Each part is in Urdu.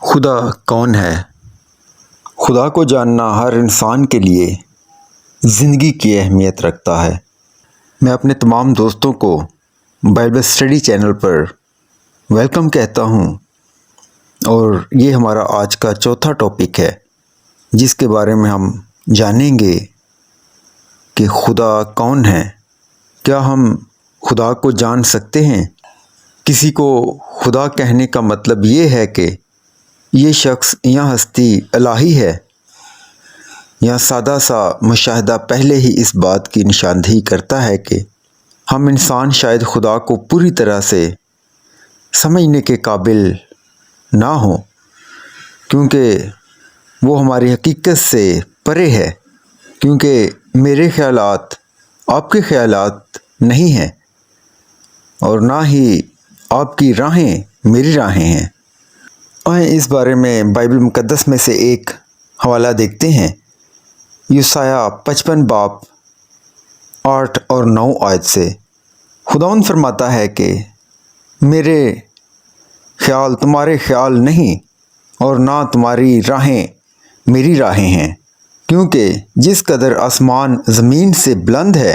خدا کون ہے؟ خدا کو جاننا ہر انسان کے لیے زندگی کی اہمیت رکھتا ہے۔ میں اپنے تمام دوستوں کو بائبل اسٹڈی چینل پر ویلکم کہتا ہوں، اور یہ ہمارا آج کا چوتھا ٹاپک ہے جس کے بارے میں ہم جانیں گے کہ خدا کون ہے۔ کیا ہم خدا کو جان سکتے ہیں؟ کسی کو خدا کہنے کا مطلب یہ ہے کہ یہ شخص یا ہستی الہی ہے، یا سادہ سا مشاہدہ پہلے ہی اس بات کی نشاندہی کرتا ہے کہ ہم انسان شاید خدا کو پوری طرح سے سمجھنے کے قابل نہ ہوں، کیونکہ وہ ہماری حقیقت سے پرے ہے، کیونکہ میرے خیالات آپ کے خیالات نہیں ہیں، اور نہ ہی آپ کی راہیں میری راہیں ہیں۔ آئیں اس بارے میں بائبل مقدس میں سے ایک حوالہ دیکھتے ہیں۔ یسایہ 55 باب 8 اور 9 آیت سے خداوند فرماتا ہے کہ میرے خیال تمہارے خیال نہیں، اور نہ تمہاری راہیں میری راہیں ہیں، کیونکہ جس قدر آسمان زمین سے بلند ہے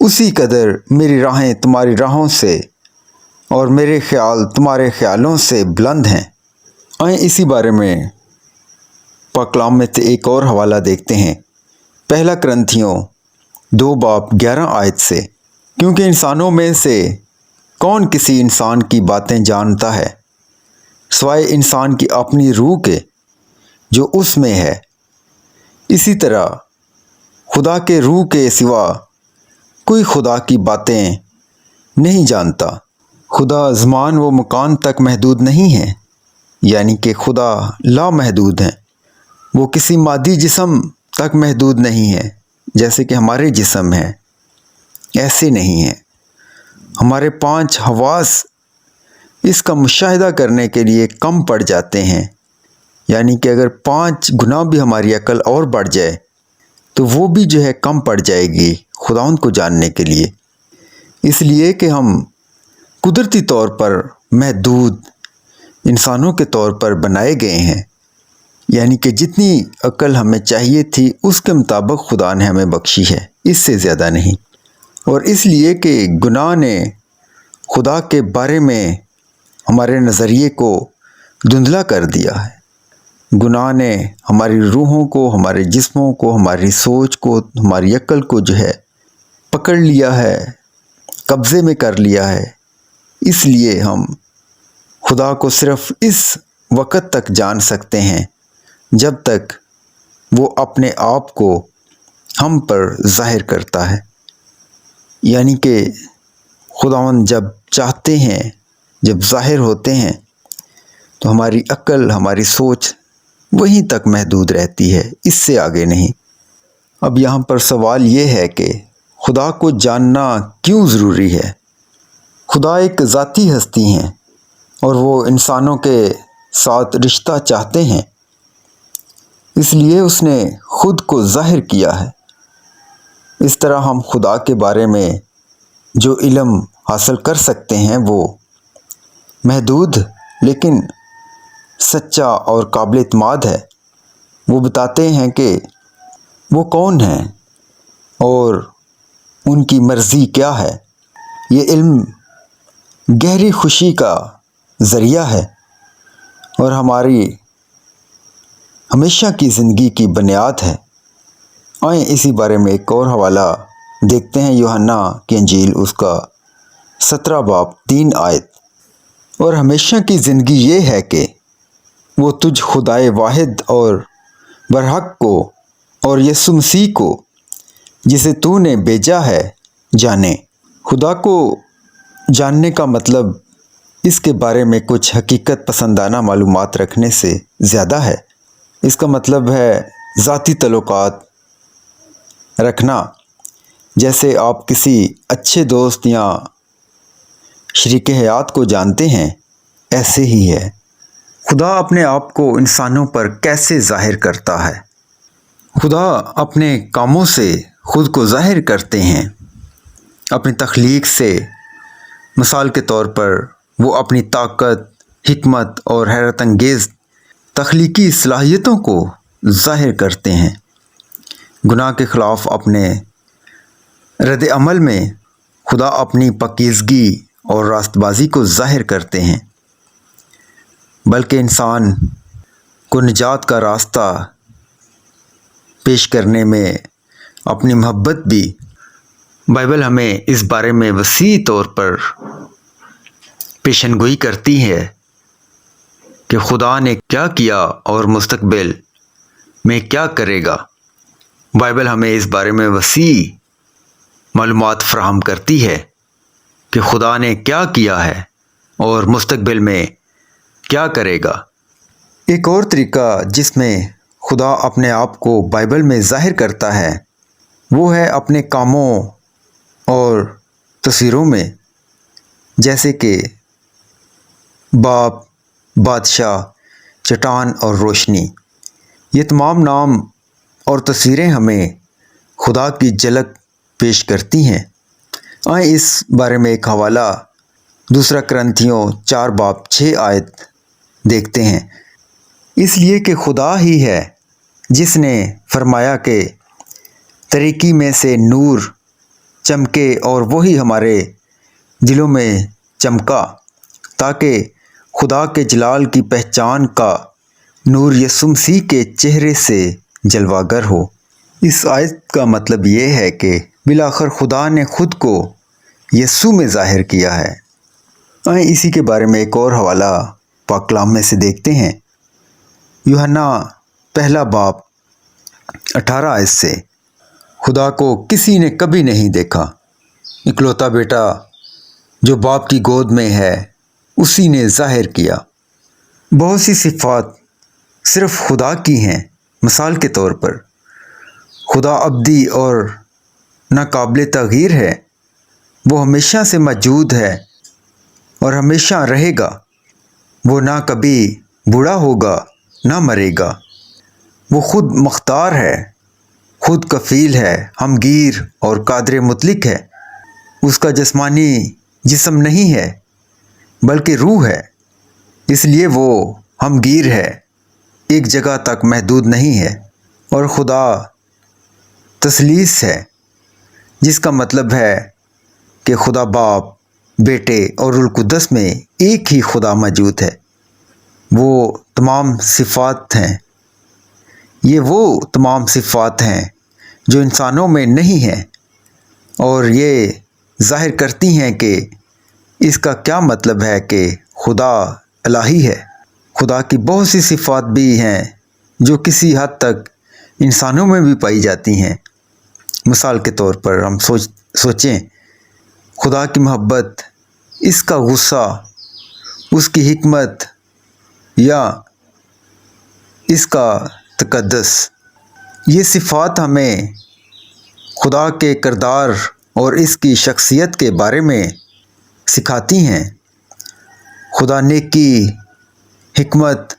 اسی قدر میری راہیں تمہاری راہوں سے اور میرے خیال تمہارے خیالوں سے بلند ہیں۔ آئیں اسی بارے میں پاک کلام میں سے ایک اور حوالہ دیکھتے ہیں۔ پہلا کرنتھیوں 2 باب 11 آیت سے، کیونکہ انسانوں میں سے کون کسی انسان کی باتیں جانتا ہے سوائے انسان کی اپنی روح کے جو اس میں ہے، اسی طرح خدا کے روح کے سوا کوئی خدا کی باتیں نہیں جانتا۔ خدا زمان و مکان تک محدود نہیں ہے، یعنی کہ خدا لامحدود ہیں۔ وہ کسی مادی جسم تک محدود نہیں ہے جیسے کہ ہمارے جسم ہیں، ایسے نہیں ہیں۔ ہمارے 5 حواس اس کا مشاہدہ کرنے کے لیے کم پڑ جاتے ہیں، یعنی کہ اگر 5 گنا بھی ہماری عقل اور بڑھ جائے تو وہ بھی جو ہے کم پڑ جائے گی خداوند کو جاننے کے لیے، اس لیے کہ ہم قدرتی طور پر محدود انسانوں کے طور پر بنائے گئے ہیں، یعنی کہ جتنی عقل ہمیں چاہیے تھی اس کے مطابق خدا نے ہمیں بخشی ہے، اس سے زیادہ نہیں۔ اور اس لیے کہ گناہ نے خدا کے بارے میں ہمارے نظریے کو دھندلا کر دیا ہے۔ گناہ نے ہماری روحوں کو، ہمارے جسموں کو، ہماری سوچ کو، ہماری عقل کو جو ہے پکڑ لیا ہے، قبضے میں کر لیا ہے۔ اس لیے ہم خدا کو صرف اس وقت تک جان سکتے ہیں جب تک وہ اپنے آپ کو ہم پر ظاہر کرتا ہے، یعنی کہ خداوند جب چاہتے ہیں، جب ظاہر ہوتے ہیں تو ہماری عقل، ہماری سوچ وہیں تک محدود رہتی ہے، اس سے آگے نہیں۔ اب یہاں پر سوال یہ ہے کہ خدا کو جاننا کیوں ضروری ہے؟ خدا ایک ذاتی ہستی ہیں اور وہ انسانوں کے ساتھ رشتہ چاہتے ہیں، اس لیے اس نے خود کو ظاہر کیا ہے۔ اس طرح ہم خدا کے بارے میں جو علم حاصل کر سکتے ہیں وہ محدود لیکن سچا اور قابل اعتماد ہے۔ وہ بتاتے ہیں کہ وہ کون ہیں اور ان کی مرضی کیا ہے۔ یہ علم گہری خوشی کا ذریعہ ہے اور ہماری ہمیشہ کی زندگی کی بنیاد ہے۔ آئیں اسی بارے میں ایک اور حوالہ دیکھتے ہیں۔ یوحنا کی انجیل اس کا 17 باب 3 آیت، اور ہمیشہ کی زندگی یہ ہے کہ وہ تجھ خدائے واحد اور برحق کو اور یسوع مسیح کو جسے تو نے بھیجا ہے جانے۔ خدا کو جاننے کا مطلب اس کے بارے میں کچھ حقیقت پسندانہ معلومات رکھنے سے زیادہ ہے۔ اس کا مطلب ہے ذاتی تعلقات رکھنا، جیسے آپ کسی اچھے دوست یا شریک حیات کو جانتے ہیں، ایسے ہی ہے۔ خدا اپنے آپ کو انسانوں پر کیسے ظاہر کرتا ہے؟ خدا اپنے کاموں سے خود کو ظاہر کرتے ہیں، اپنی تخلیق سے۔ مثال کے طور پر وہ اپنی طاقت، حکمت اور حیرت انگیز تخلیقی صلاحیتوں کو ظاہر کرتے ہیں۔ گناہ کے خلاف اپنے رد عمل میں خدا اپنی پاکیزگی اور راست بازی کو ظاہر کرتے ہیں، بلکہ انسان کو نجات کا راستہ پیش کرنے میں اپنی محبت بھی۔ بائبل ہمیں اس بارے میں وسیع طور پر پیشن گوئی کرتی ہے کہ خدا نے کیا کیا اور مستقبل میں کیا کرے گا۔ بائبل ہمیں اس بارے میں وسیع معلومات فراہم کرتی ہے کہ خدا نے کیا کیا ہے اور مستقبل میں کیا کرے گا۔ ایک اور طریقہ جس میں خدا اپنے آپ کو بائبل میں ظاہر کرتا ہے وہ ہے اپنے کاموں اور تصویروں میں، جیسے کہ باپ، بادشاہ، چٹان اور روشنی۔ یہ تمام نام اور تصویریں ہمیں خدا کی جھلک پیش کرتی ہیں۔ آئیں اس بارے میں ایک حوالہ 2 کرنتھیوں 4:6 دیکھتے ہیں۔ اس لیے کہ خدا ہی ہے جس نے فرمایا کہ تاریکی میں سے نور چمکے، اور وہی ہمارے دلوں میں چمکا تاکہ خدا کے جلال کی پہچان کا نور یسوع مسیح کے چہرے سے جلوہ گر ہو۔ اس آیت کا مطلب یہ ہے کہ بالآخر خدا نے خود کو یسوع میں ظاہر کیا ہے۔ آئیں اسی کے بارے میں ایک اور حوالہ پاک کلام میں سے دیکھتے ہیں۔ یوحنا 1:18 سے، خدا کو کسی نے کبھی نہیں دیکھا، اکلوتا بیٹا جو باپ کی گود میں ہے اسی نے ظاہر کیا۔ بہت سی صفات صرف خدا کی ہیں۔ مثال کے طور پر خدا ابدی اور ناقابل تغییر ہے۔ وہ ہمیشہ سے موجود ہے اور ہمیشہ رہے گا۔ وہ نہ کبھی بوڑھا ہوگا نہ مرے گا۔ وہ خود مختار ہے، خود کفیل ہے، ہمگیر اور قادر مطلق ہے۔ اس کا جسمانی جسم نہیں ہے بلکہ روح ہے، اس لیے وہ ہمگیر ہے، ایک جگہ تک محدود نہیں ہے۔ اور خدا تثلیث ہے، جس کا مطلب ہے کہ خدا باپ، بیٹے اور روح القدس میں ایک ہی خدا موجود ہے۔ وہ تمام صفات ہیں، یہ وہ تمام صفات ہیں جو انسانوں میں نہیں ہیں، اور یہ ظاہر کرتی ہیں کہ اس کا کیا مطلب ہے کہ خدا الہی ہے۔ خدا کی بہت سی صفات بھی ہیں جو کسی حد تک انسانوں میں بھی پائی جاتی ہیں۔ مثال کے طور پر ہم سوچیں خدا کی محبت، اس کا غصہ، اس کی حکمت یا اس کا تقدس۔ یہ صفات ہمیں خدا کے کردار اور اس کی شخصیت کے بارے میں سکھاتی ہیں۔ خدا نیکی، حکمت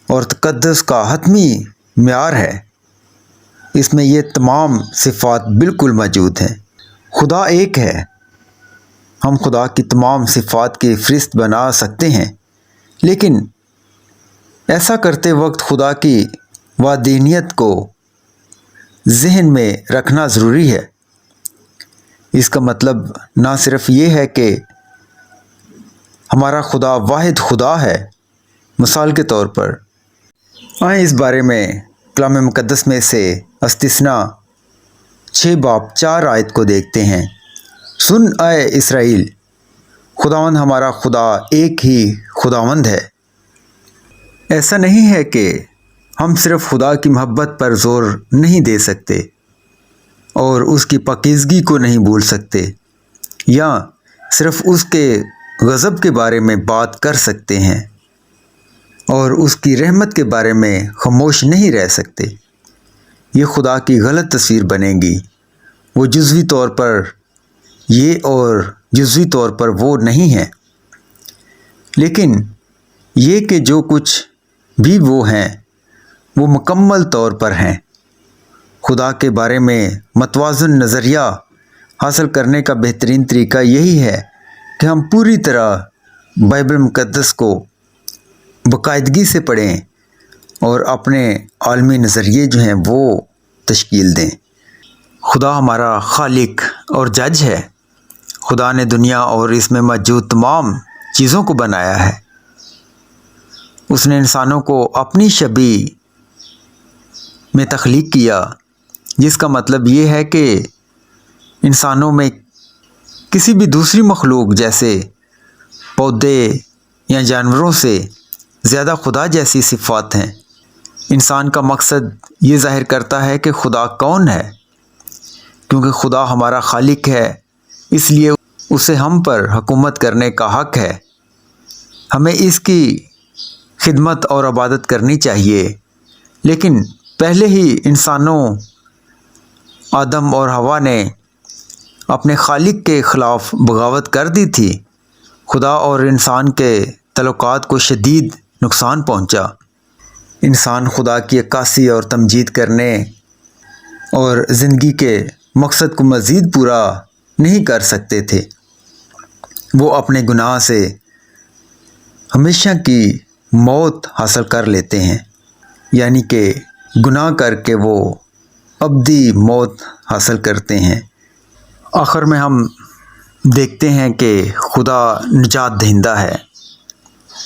اور تقدس کا حتمی معیار ہے۔ اس میں یہ تمام صفات بالکل موجود ہیں۔ خدا ایک ہے۔ ہم خدا کی تمام صفات کی فہرست بنا سکتے ہیں، لیکن ایسا کرتے وقت خدا کی وحدانیت کو ذہن میں رکھنا ضروری ہے۔ اس کا مطلب نہ صرف یہ ہے کہ ہمارا خدا واحد خدا ہے۔ مثال کے طور پر آئیں اس بارے میں کلام مقدس میں سے استثنا 6:4 کو دیکھتے ہیں۔ سن اے اسرائیل، خداوند ہمارا خدا ایک ہی خداوند ہے۔ ایسا نہیں ہے کہ ہم صرف خدا کی محبت پر زور نہیں دے سکتے اور اس کی پاکیزگی کو نہیں بھول سکتے، یا صرف اس کے غضب کے بارے میں بات کر سکتے ہیں اور اس کی رحمت کے بارے میں خاموش نہیں رہ سکتے۔ یہ خدا کی غلط تصویر بنے گی۔ وہ جزوی طور پر یہ اور جزوی طور پر وہ نہیں ہے، لیکن یہ کہ جو کچھ بھی وہ ہیں وہ مکمل طور پر ہیں۔ خدا کے بارے میں متوازن نظریہ حاصل کرنے کا بہترین طریقہ یہی ہے کہ ہم پوری طرح بائبل مقدس کو باقاعدگی سے پڑھیں اور اپنے عالمی نظریے جو ہیں وہ تشکیل دیں۔ خدا ہمارا خالق اور جج ہے۔ خدا نے دنیا اور اس میں موجود تمام چیزوں کو بنایا ہے۔ اس نے انسانوں کو اپنی شبیہ میں تخلیق کیا، جس کا مطلب یہ ہے کہ انسانوں میں کسی بھی دوسری مخلوق جیسے پودے یا جانوروں سے زیادہ خدا جیسی صفات ہیں۔ انسان کا مقصد یہ ظاہر کرتا ہے کہ خدا کون ہے۔ کیونکہ خدا ہمارا خالق ہے، اس لیے اسے ہم پر حکومت کرنے کا حق ہے۔ ہمیں اس کی خدمت اور عبادت کرنی چاہیے۔ لیکن پہلے ہی انسانوں آدم اور حوا نے اپنے خالق کے خلاف بغاوت کر دی تھی۔ خدا اور انسان کے تعلقات کو شدید نقصان پہنچا۔ انسان خدا کی عکاسی اور تمجید کرنے اور زندگی کے مقصد کو مزید پورا نہیں کر سکتے تھے۔ وہ اپنے گناہ سے ہمیشہ کی موت حاصل کر لیتے ہیں، یعنی کہ گناہ کر کے وہ ابدی موت حاصل کرتے ہیں۔ آخر میں ہم دیکھتے ہیں کہ خدا نجات دہندہ ہے،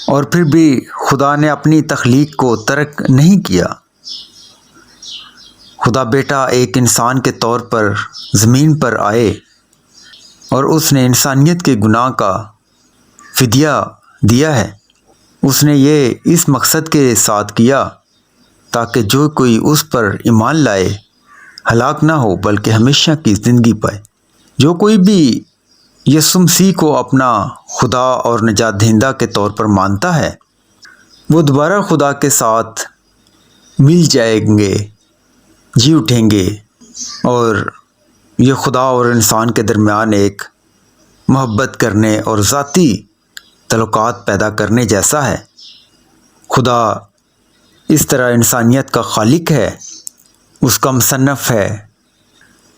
اور پھر بھی خدا نے اپنی تخلیق کو ترک نہیں کیا۔ خدا بیٹا ایک انسان کے طور پر زمین پر آئے اور اس نے انسانیت کے گناہ کا فدیہ دیا ہے۔ اس نے یہ اس مقصد کے ساتھ کیا تاکہ جو کوئی اس پر ایمان لائے ہلاک نہ ہو بلکہ ہمیشہ کی زندگی پائے۔ جو کوئی بھی یسوع مسیح کو اپنا خدا اور نجات دہندہ کے طور پر مانتا ہے، وہ دوبارہ خدا کے ساتھ مل جائیں گے، جی اٹھیں گے، اور یہ خدا اور انسان کے درمیان ایک محبت کرنے اور ذاتی تعلقات پیدا کرنے جیسا ہے۔ خدا اس طرح انسانیت کا خالق ہے، اس کا مصنف ہے،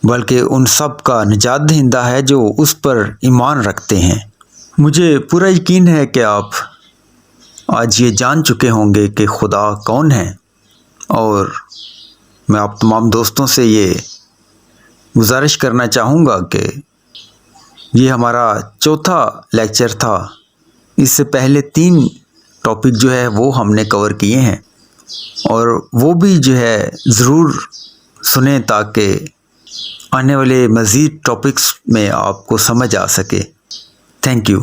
بلکہ ان سب کا نجات دہندہ ہے جو اس پر ایمان رکھتے ہیں۔ مجھے پورا یقین ہے کہ آپ آج یہ جان چکے ہوں گے کہ خدا کون ہے، اور میں آپ تمام دوستوں سے یہ گزارش کرنا چاہوں گا کہ یہ ہمارا چوتھا لیکچر تھا۔ اس سے پہلے 3 ٹاپک جو ہے وہ ہم نے کور کیے ہیں، اور وہ بھی جو ہے ضرور سنیں تاکہ آنے والے مزید ٹاپکس میں آپ کو سمجھ آ سکے۔ Thank you.